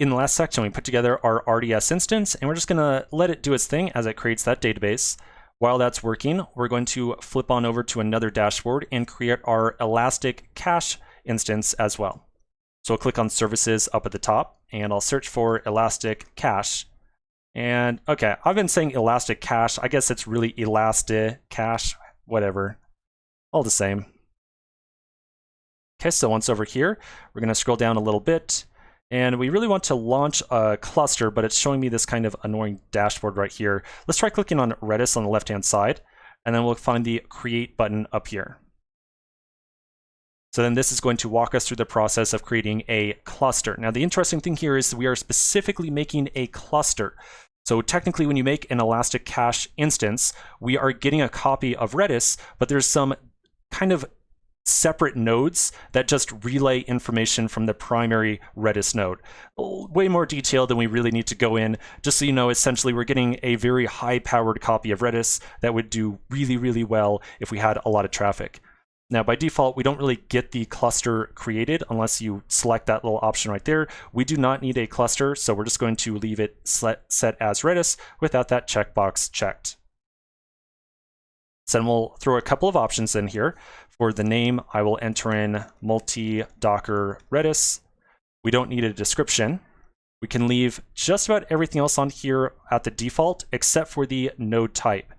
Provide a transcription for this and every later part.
In the last section, we put together our RDS instance, and we're just going to let it do its thing as it creates that database. While that's working, we're going to flip on over to another dashboard and create our ElastiCache instance as well. So I'll click on Services up at the top, and I'll search for ElastiCache. And okay, I've been saying ElastiCache. I guess it's really ElastiCache, whatever, all the same. Okay, so once over here, we're going to scroll down a little bit. And we really want to launch a cluster, but it's showing me this kind of annoying dashboard right here. Let's try clicking on Redis on the left-hand side, and then we'll find the Create button up here. So then this is going to walk us through the process of creating a cluster. Now, the interesting thing here is we are specifically making a cluster. So technically, when you make an ElastiCache instance, we are getting a copy of Redis, but there's some kind of separate nodes that just relay information from the primary Redis node. Way more detailed than we really need to go in. Just so you know, essentially we're getting a very high-powered copy of Redis that would do really, really well if we had a lot of traffic. Now, by default, we don't really get the cluster created unless you select that little option right there. We do not need a cluster, so we're just going to leave it set as Redis without that checkbox checked. So then we'll throw a couple of options in here. For the name, I will enter in multi-docker Redis. We don't need a description. We can leave just about everything else on here at the default, except for the node type.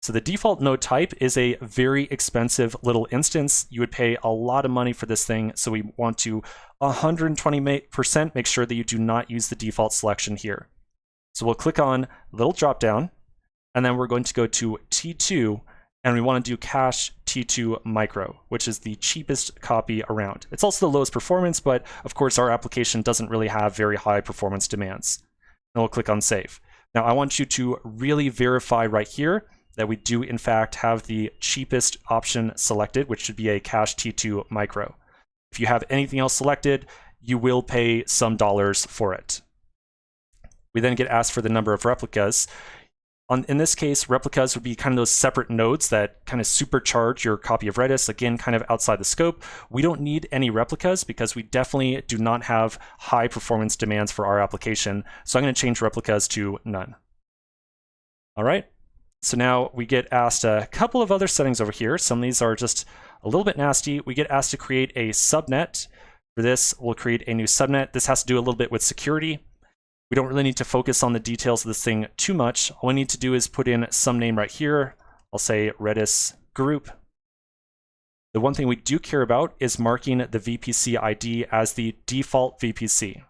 So the default node type is a very expensive little instance. You would pay a lot of money for this thing, so we want to 120% make sure that you do not use the default selection here. So we'll click on little drop down, and then we're going to go to T2, and we want to do cache T2 micro, which is the cheapest copy around. It's also the lowest performance, but of course our application doesn't really have very high performance demands. And we'll click on save. Now I want you to really verify right here that we do in fact have the cheapest option selected, which should be a cache T2 micro. If you have anything else selected, you will pay some dollars for it. We then get asked for the number of replicas. In this case, replicas would be kind of those separate nodes that kind of supercharge your copy of Redis, again, kind of outside the scope. We don't need any replicas because we definitely do not have high performance demands for our application. So I'm going to change replicas to none. All right, so now we get asked a couple of other settings over here. Some of these are just a little bit nasty. We get asked to create a subnet. For this, we'll create a new subnet. This has to do a little bit with security. We don't really need to focus on the details of this thing too much. All we need to do is put in some name right here. I'll say Redis group. The one thing we do care about is marking the VPC ID as the default VPC.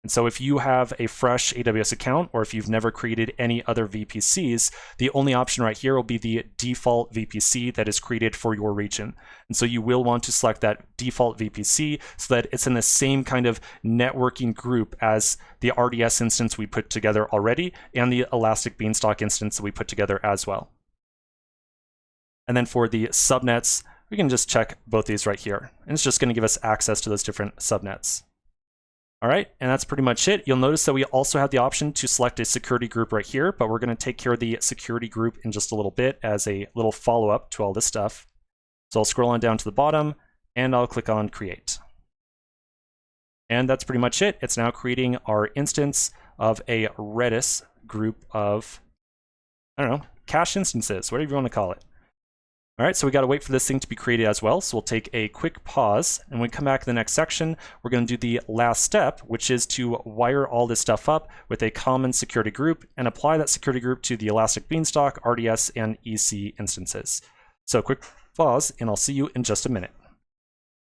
And so if you have a fresh AWS account, or if you've never created any other VPCs, the only option right here will be the default VPC that is created for your region. And so you will want to select that default VPC so that it's in the same kind of networking group as the RDS instance we put together already and the Elastic Beanstalk instance that we put together as well. And then for the subnets, we can just check both these right here. And it's just going to give us access to those different subnets. All right, and that's pretty much it. You'll notice that we also have the option to select a security group right here, but we're going to take care of the security group in just a little bit as a little follow-up to all this stuff. So I'll scroll on down to the bottom, and I'll click on Create. And that's pretty much it. It's now creating our instance of a Redis group of, I don't know, cache instances, whatever you want to call it. All right, so we got to wait for this thing to be created as well. So we'll take a quick pause, and when we come back to the next section, we're going to do the last step, which is to wire all this stuff up with a common security group and apply that security group to the Elastic Beanstalk, RDS, and EC instances. So quick pause, and I'll see you in just a minute.